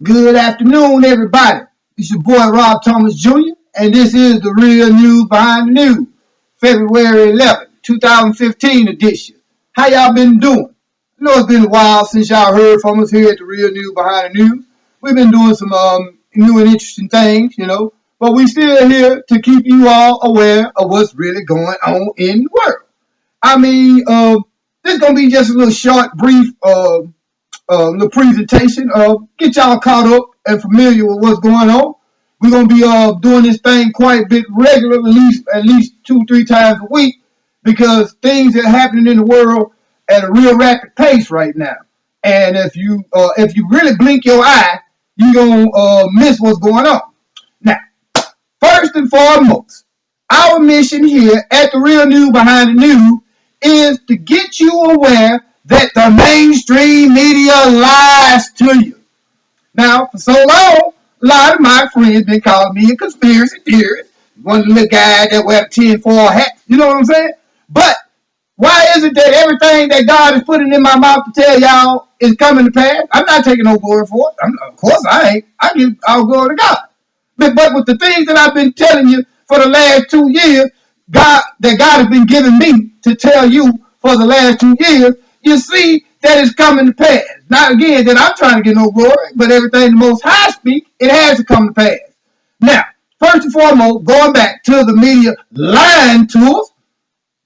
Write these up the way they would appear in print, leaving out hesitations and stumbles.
Good afternoon, everybody. It's your boy Rob Thomas Jr., and this is the Real News Behind the News, February 11th, 2015 edition. How y'all been doing? I know it's been a while since y'all heard from us here at the Real News Behind the News. We've been doing some new and interesting things, but we still here to keep you all aware of what's really going on in the world. I mean, this is gonna be just a little short, brief the presentation. Get y'all caught up and familiar with what's going on. We're gonna be doing this thing quite a bit regularly, at least 2-3 times a week, because things are happening in the world at a real rapid pace right now. And if you really blink your eye, you're gonna miss what's going on. Now, first and foremost, our mission here at the Real News Behind the News is to get you aware that the mainstream media lies to you. Now, for so long, a lot of my friends been calling me a conspiracy theorist, one of the little guys that wear the tinfoil hat. You know what I'm saying? But why is it that everything that God is putting in my mouth to tell y'all is coming to pass? I'm not taking no glory for it. Of course I ain't. I give all glory to God. But with the things that I've been telling you for the last 2 years, God has been giving me to tell you for the last 2 years, you see that it's coming to pass. Not again that I'm trying to get no glory, but everything the Most High speak, it has to come to pass. Now, first and foremost, going back to the media lying to us,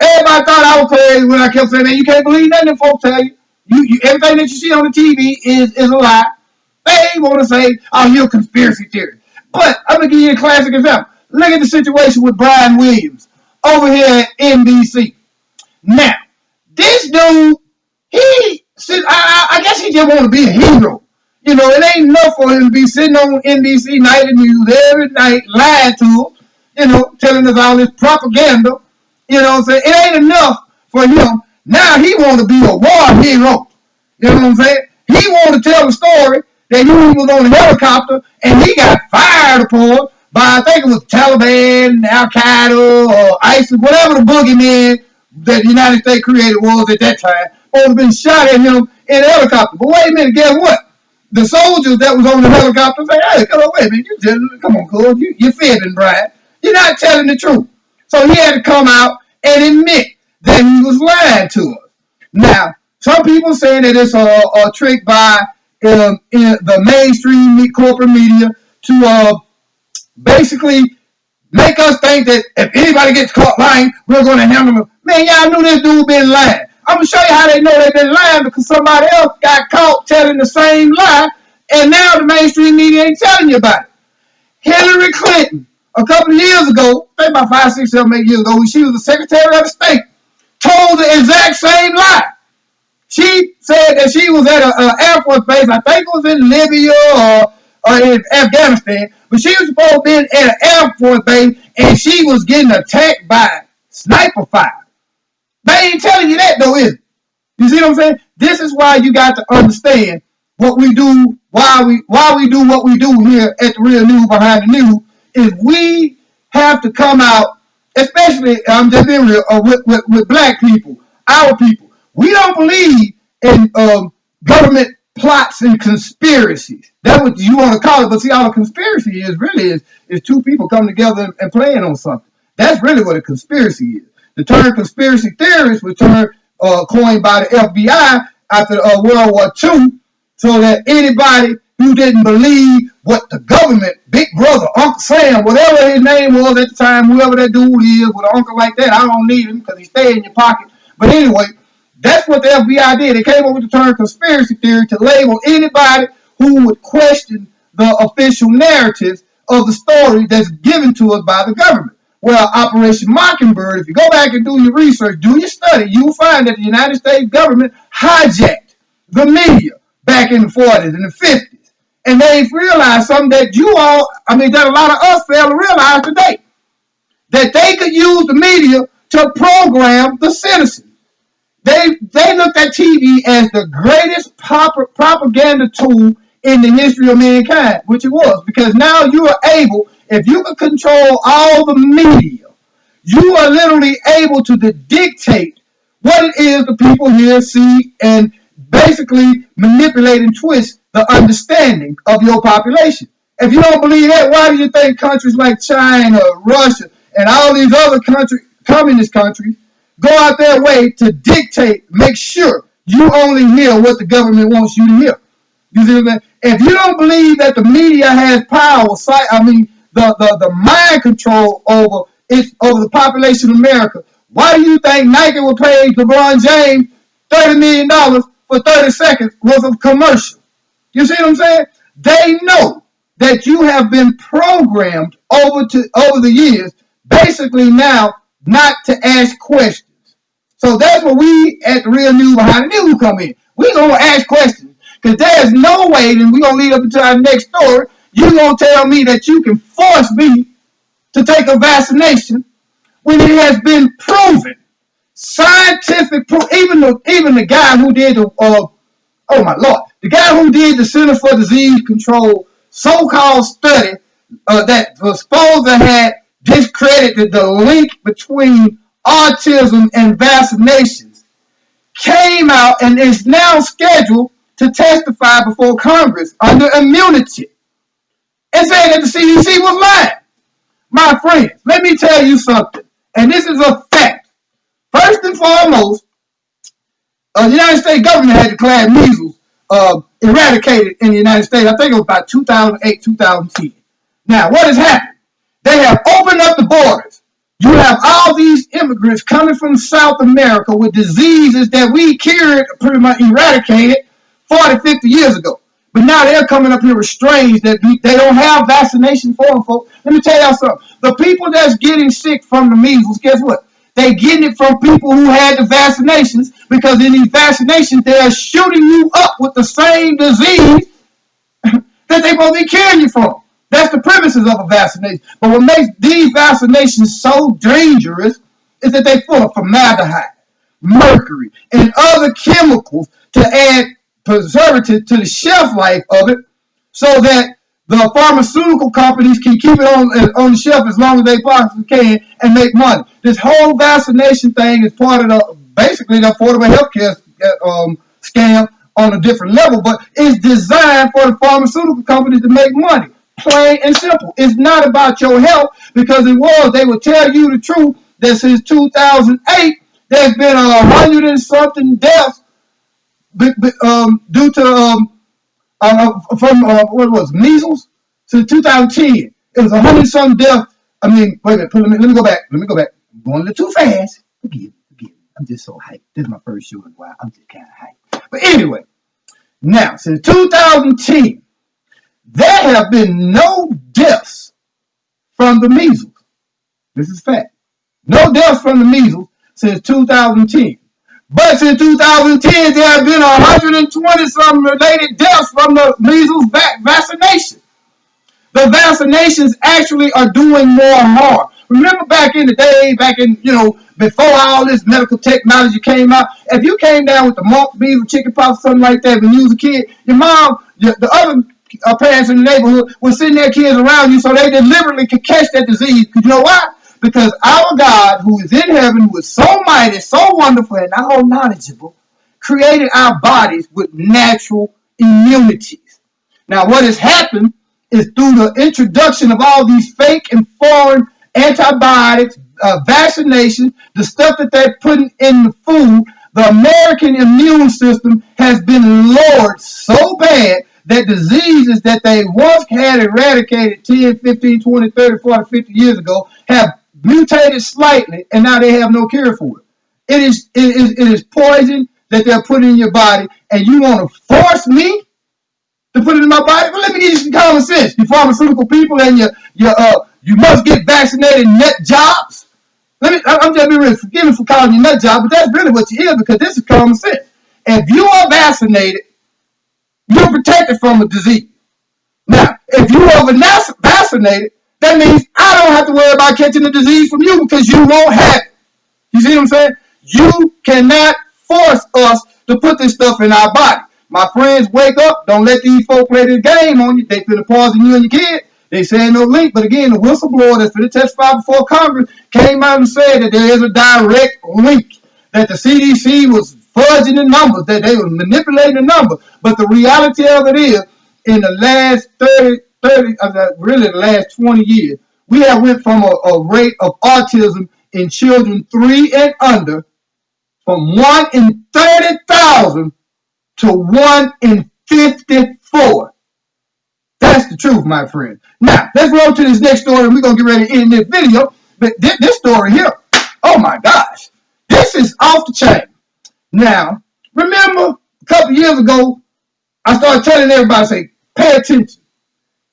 everybody thought I was crazy when I kept saying, man, you can't believe nothing that folks tell you. You everything that you see on the TV is a lie. They want to say, oh, you're a conspiracy theorist. But I'm going to give you a classic example. Look at the situation with Brian Williams over here at NBC. Now, this dude, I guess he just want to be a hero. It ain't enough for him to be sitting on NBC nightly news every night, lying to us, telling us all this propaganda. You know what I'm saying? It ain't enough for him. Now he want to be a war hero. You know what I'm saying? He want to tell the story that he was on a helicopter and he got fired upon by, I think it was Taliban, Al Qaeda, or ISIS, whatever the boogeyman that the United States created was at that time, or have been shot at him in a helicopter. But wait a minute, guess what? The soldiers that was on the helicopter say, hey, come on, wait a minute, come on, cuz, you're fibbing, Brian. You're not telling the truth. So he had to come out and admit that he was lying to us. Now, some people saying that it's a trick by in the mainstream corporate media to basically make us think that if anybody gets caught lying, we're going to handle them. Man, y'all knew this dude been lying. I'm going to show you how they know they've been lying, because somebody else got caught telling the same lie, and now the mainstream media ain't telling you about it. Hillary Clinton, a couple of years ago, I think about 5, 6, 7, 8 years ago, when she was the Secretary of State, told the exact same lie. She said that she was at an Air Force base, I think it was in Libya or in Afghanistan, but she was supposed to be at an Air Force base and she was getting attacked by sniper fire. They ain't telling you that though, is it? You see what I'm saying? This is why you got to understand what we do, why we do what we do here at the Real News Behind the News, is we have to come out, especially, I'm just being real, with black people, our people. We don't believe in government plots and conspiracies. That's what you want to call it. But see, all a conspiracy is really is two people coming together and playing on something. That's really what a conspiracy is. The term conspiracy theorist was coined by the FBI after World War II, so that anybody who didn't believe what the government, Big Brother, Uncle Sam, whatever his name was at the time, whoever that dude is with an uncle like that, I don't need him because he stay in your pocket. But anyway, that's what the FBI did. They came up with the term conspiracy theory to label anybody who would question the official narratives of the story that's given to us by the government. Well, Operation Mockingbird, if you go back and do your research, do your study, you will find that the United States government hijacked the media back in the 40s and the 50s. And they've realized something that that a lot of us fail to realize today. That they could use the media to program the citizens. They looked at TV as the greatest propaganda tool in the history of mankind, which it was, because now you are able, if you can control all the media, you are literally able to dictate what it is the people here see and basically manipulate and twist the understanding of your population. If you don't believe that, why do you think countries like China, Russia, and all these other communist countries, go out their way to dictate, make sure you only hear what the government wants you to hear? You see what I'm saying? If you don't believe that the media has power, the mind control over the population of America, why do you think Nike will pay LeBron James $30 million for 30 seconds worth of commercial? You see what I'm saying? They know that you have been programmed over the years, basically now not to ask questions. So that's where we at the Real News Behind the News come in. We're going to ask questions. Because there's no way, and we're going to lead up into our next story, you're going to tell me that you can force me to take a vaccination when it has been proven, scientific proof. Even the guy who did the guy who did the Center for Disease Control so-called study that was supposed to have discredited the link between autism and vaccinations, came out and is now scheduled to testify before Congress under immunity and saying that the CDC was lying. My friends, let me tell you something, and this is a fact. First and foremost, the United States government had declared measles eradicated in the United States. I think it was about 2008, 2010. Now, what has happened? They have opened up the borders. You have all these immigrants coming from South America with diseases that we cured, pretty much eradicated 40, 50 years ago. But now they're coming up here with strains that they don't have vaccination for them, folks. Let me tell y'all something. The people that's getting sick from the measles, guess what? They're getting it from people who had the vaccinations, because in these vaccinations, they're shooting you up with the same disease that they're supposed to be curing you from. That's the premises of a vaccination. But what makes these vaccinations so dangerous is that they're full of formaldehyde, mercury, and other chemicals to add preservative to the shelf life of it, so that the pharmaceutical companies can keep it on the shelf as long as they possibly can and make money. This whole vaccination thing is part of basically the affordable healthcare scam on a different level, but it's designed for the pharmaceutical companies to make money. Plain and simple. It's not about your health, because they would tell you the truth that since 2008, there's been 100 and something deaths due to measles. Since 2010, it was 100 some deaths. I mean, wait a minute, let me go back. I'm going a little too fast. Forgive me. I'm just so hyped. This is my first show in a while. I'm just kind of hyped. But anyway, now, since 2010, there have been no deaths from the measles. This is fact. No deaths from the measles since 2010. But since 2010, there have been 120 some related deaths from the measles vaccination. The vaccinations actually are doing more harm. Remember back in the day, before all this medical technology came out, if you came down with the mumps, measles, chickenpox, something like that when you was a kid, your mom, the other parents in the neighborhood were sending their kids around you so they deliberately could catch that disease. You know why? Because our God, who is in heaven, who is so mighty, so wonderful, and all knowledgeable, created our bodies with natural immunities. Now, what has happened is through the introduction of all these fake and foreign antibiotics, vaccinations, the stuff that they're putting in the food, the American immune system has been lowered so bad that diseases that they once had eradicated 10, 15, 20, 30, 40, 50 years ago have mutated slightly, and now they have no cure for it. It is poison that they're putting in your body, and you want to force me to put it in my body? Well, let me give you some common sense. You pharmaceutical people and you must get vaccinated nut jobs. I'm just being real. Forgive me for calling you nut job, but that's really what you is, because this is common sense. If you are vaccinated, you're protected from a disease. Now, if you are vaccinated, that means I don't have to worry about catching the disease from you, because you won't have it. You see what I'm saying? You cannot force us to put this stuff in our body. My friends, wake up. Don't let these folk play this game on you. They finna poison you and your kid. They saying no link, but again, the whistleblower that's finna testify before Congress came out and said that there is a direct link, that the CDC was fudging the numbers, that they were manipulating the number. But the reality of it is, in the last 30 really the last 20 years, we have went from a rate of autism in children 3 and under from 1 in 30,000 to 1 in 54. That's the truth, my friend. Now, let's roll to this next story, and we're going to get ready to end this video. But this story here, oh my gosh, this is off the chain. Now, remember, a couple years ago, I started telling everybody, say, pay attention.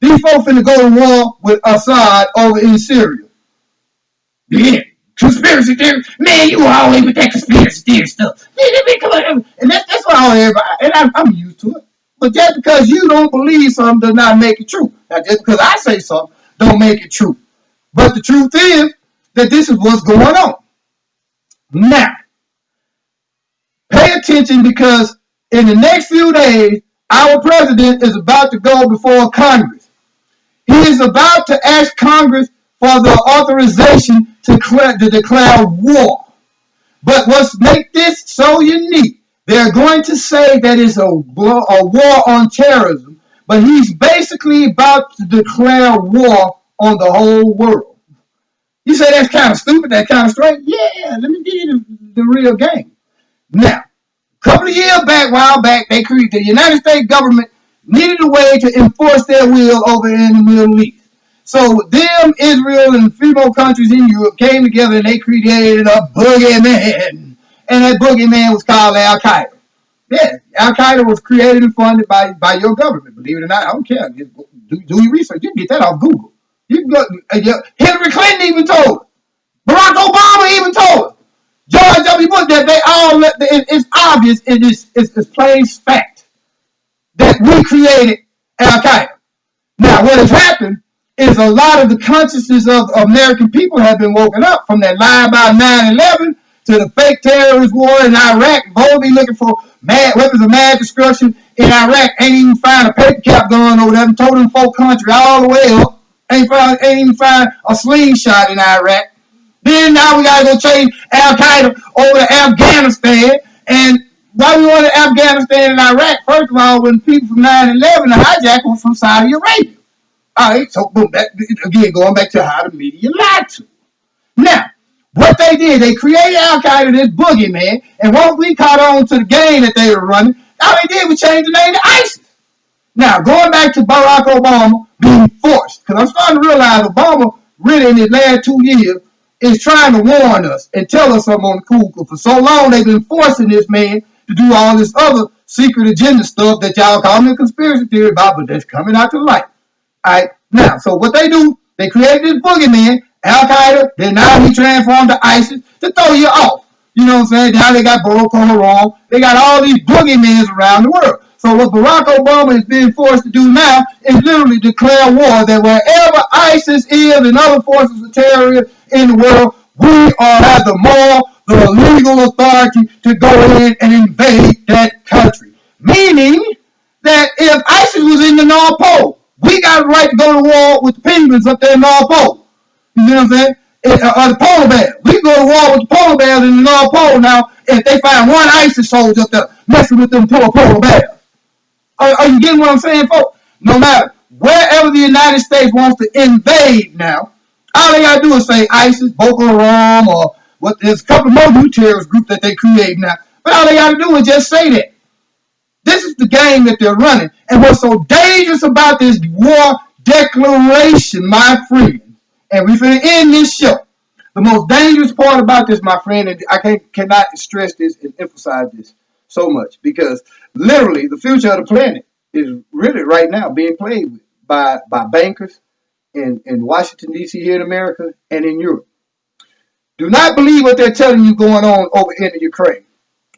These folks finna go to war with Assad over in Syria. Yeah, conspiracy theory. Man, you always with that conspiracy theory stuff. And that's what everybody, and I'm used to it. But just because you don't believe something does not make it true. Now, just because I say something don't make it true. But the truth is that this is what's going on. Now, pay attention, because in the next few days, our president is about to go before Congress. He is about to ask Congress for the authorization to declare war. But what's make this so unique, they're going to say that it's a war on terrorism, but he's basically about to declare war on the whole world. You say that's kind of stupid, that kind of strange? Yeah, let me give you the real game. Now, a couple of years back, while back, they created the United States government needed a way to enforce their will over in the Middle East. So them, Israel, and a few more countries in Europe came together and they created a boogeyman. And that boogeyman was called Al-Qaeda. Yeah, Al-Qaeda was created and funded by your government. Believe it or not, I don't care. Just do your research. You can get that off Google. You can go, Hillary Clinton even told it. Barack Obama even told it. George W. Bush, that they all, it's obvious, it's plain fact that we created Al-Qaeda. Now, what has happened is a lot of the consciousness of American people have been woken up from that lie about 9/11 to the fake terrorist war in Iraq, boldly looking for weapons of mass destruction in Iraq. Ain't even find a paper cap gun over there and told them folk country all the way up. Ain't even find a slingshot in Iraq. Then now we gotta go change Al-Qaeda over to Afghanistan. And why we want to Afghanistan and Iraq? First of all, when people from 9/11, the hijack was from Saudi Arabia. All right, so again, going back to how the media lied to. Now, what they did, they created Al-Qaeda, this boogeyman, and once we caught on to the game that they were running, all they did was change the name to ISIS. Now, going back to Barack Obama being forced, because I'm starting to realize Obama really in his last 2 years is trying to warn us and tell us something on the cool, because for so long they've been forcing this man to do all this other secret agenda stuff that y'all call me a conspiracy theory about, but that's coming out to light. All right, now, so what they do, they created this boogeyman, Al-Qaeda, then now he transformed to ISIS to throw you off. You know what I'm saying? Now they got Boko Haram. They got all these boogeymans around the world. So what Barack Obama is being forced to do now is literally declare war, that wherever ISIS is and other forces of terror in the world, we have the moral, the legal authority to go in and invade that country. Meaning that if ISIS was in the North Pole, we got the right to go to war with the penguins up there in the North Pole. You know what I'm saying? Or the polar bears. We go to war with the polar bears in the North Pole now if they find one ISIS soldier up there messing with them polar bears. Are you getting what I'm saying, folks? No matter wherever the United States wants to invade now, all they got to do is say ISIS, Boko Haram, or what? There's a couple more new terrorist groups that they create now. But all they got to do is just say that. This is the game that they're running. And what's so dangerous about this war declaration, my friend, and we're going to end this show. The most dangerous part about this, my friend, and I cannot stress this and emphasize this so much, because literally the future of the planet is really right now being played with by bankers in Washington, D.C., here in America, and in Europe. Do not believe what they're telling you going on over in Ukraine.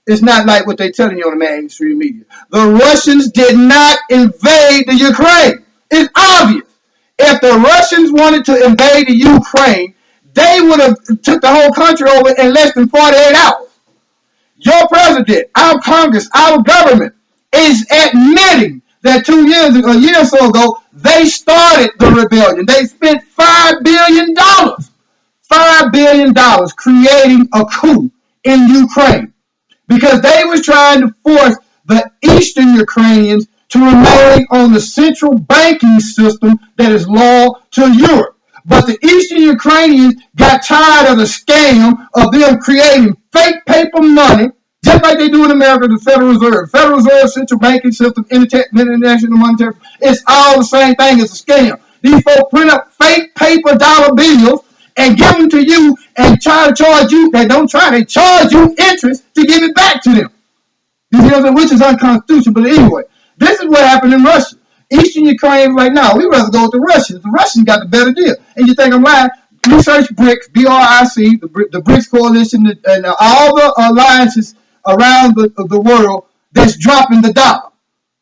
It's not like what they're telling you on the mainstream media. The Russians did not invade the Ukraine. It's obvious. If the Russians wanted to invade the Ukraine, they would have took the whole country over in less than 48 hours. Your president, our Congress, our government is admitting that a year or so ago, they started the rebellion. They spent $5 billion. $5 billion creating a coup in Ukraine. because they was trying to force the Eastern Ukrainians to remain on the central banking system that is loyal to Europe. But the Eastern Ukrainians got tired of the scam of them creating fake paper money, just like they do in America, the Federal Reserve. Federal Reserve, central banking system, international monetary, it's all the same thing as a scam. These folks print up fake paper dollar bills and give them to you and try to charge you. They don't try, they charge you interest to give it back to them. You see what I'm saying? Which is unconstitutional. But anyway, this is what happened in Russia. Eastern Ukraine was like, no, we'd rather go with the Russians. The Russians got the better deal. And you think I'm lying? Research BRICS, B-R-I-C, the BRICS coalition, and all the alliances around the world that's dropping the dollar.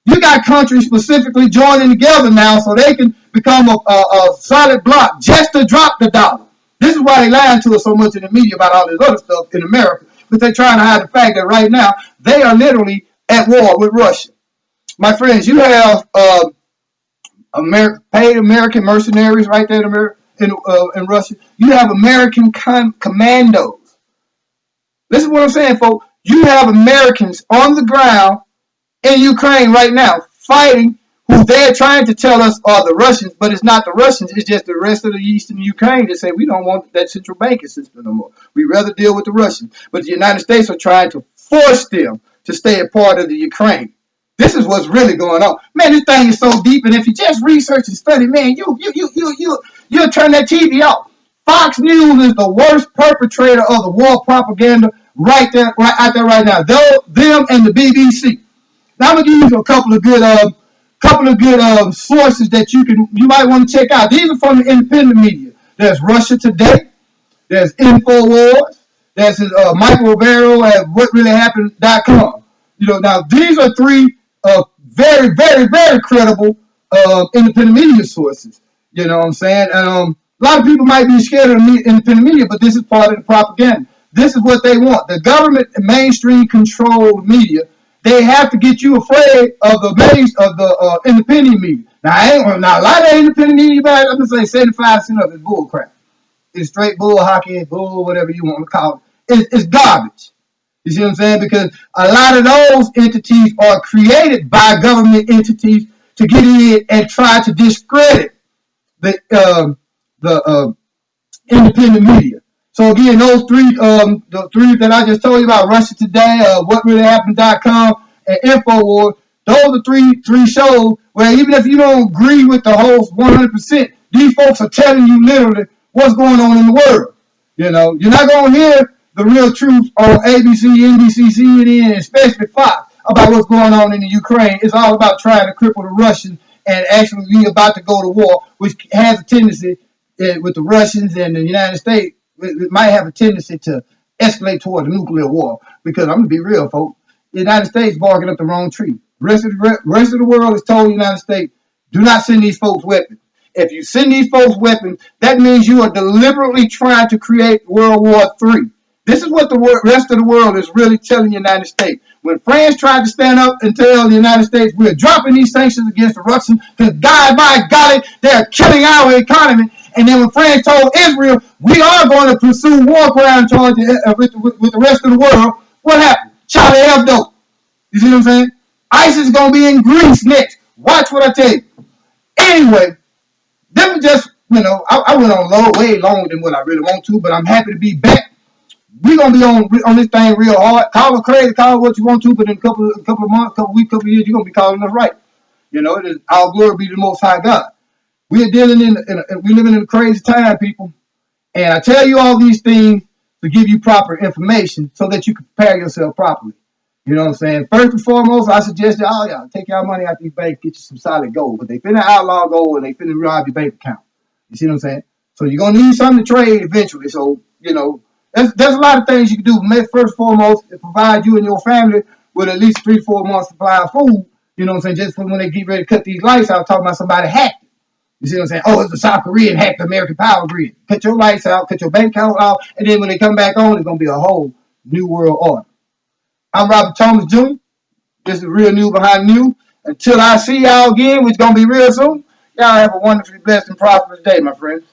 You got countries specifically joining together now so they can become a solid block just to drop the dollar. This is why they lying to us so much in the media about all this other stuff in America, because they're trying to hide the fact that right now they are literally at war with Russia. My friends, you have paid American mercenaries right there in Russia. You have American commandos. Listen to what I'm saying, folks. You have Americans on the ground in Ukraine right now fighting who they're trying to tell us are the Russians, but it's not the Russians. It's just the rest of the eastern Ukraine that say we don't want that central banking system no more. We'd rather deal with the Russians. But the United States are trying to force them to stay a part of the Ukraine. This is what's really going on. Man, this thing is so deep, and if you just research and study, man, you'll turn that TV off. Fox News is the worst perpetrator of the war propaganda right out there right now. Them and the BBC. Now I'm gonna give you a couple of good sources that you might want to check out. These are from the independent media. There's Russia Today. There's Infowars. There's Michael Rivero at WhatReallyHappened.com. Now these are three very, very, very credible independent media sources. You know what I'm saying? A lot of people might be scared of the independent media, but this is part of the propaganda. This is what they want. The government mainstream controlled media. They have to get you afraid of the independent media. Now a lot of independent media, I'm gonna say 75% of it is bull crap. It's straight bull hockey, bull whatever you want to call it. It's garbage. You see what I'm saying? Because a lot of those entities are created by government entities to get in and try to discredit the independent media. So again, those the three that I just told you about, Russia Today, WhatReallyHappened.com, and Infowars, those are three shows where even if you don't agree with the host 100%, these folks are telling you literally what's going on in the world. You're not going to hear the real truth on ABC, NBC, CNN, especially Fox about what's going on in the Ukraine. It's all about trying to cripple the Russians and actually be about to go to war, which has a tendency with the Russians and the United States. It might have a tendency to escalate toward a nuclear war, because I'm going to be real, folks. The United States barking up the wrong tree. The rest of the world has told the United States, do not send these folks weapons. If you send these folks weapons, that means you are deliberately trying to create World War III. This is what the rest of the world is really telling the United States. When France tried to stand up and tell the United States we're dropping these sanctions against the Russians because God, by golly, they're killing our economy. And then when France told Israel we are going to pursue war crime charges with the rest of the world, what happened? Charlie Hebdo. You see what I'm saying? ISIS is going to be in Greece next. Watch what I tell you. Anyway, them just, I went on way longer than what I really want to, but I'm happy to be back. We're going to be on this thing real hard. Call it crazy, call it what you want to, but in a couple of months, couple weeks, couple of years, you're going to be calling us right. It is our glory be to the Most High God. We're living in a crazy time, people. And I tell you all these things to give you proper information so that you can prepare yourself properly. You know what I'm saying? First and foremost, I suggest y'all take y'all money out these banks, get you some solid gold. But they finna outlaw gold and they finna rob your bank account. You see what I'm saying? So you're gonna need something to trade eventually. So, there's a lot of things you can do. First and foremost, it provide you and your family with at least 3 to 4 months supply of food. You know what I'm saying? Just for when they get ready to cut these lights out, talking about somebody hacked it. You see what I'm saying? Oh, it's the South Korean hacked the American power grid. Cut your lights out, cut your bank account out, and then when they come back on, it's gonna be a whole new world order. I'm Robert Thomas Jr. This is Real News Behind News. Until I see y'all again, which is going to be real soon, y'all have a wonderfully blessed and prosperous day, my friends.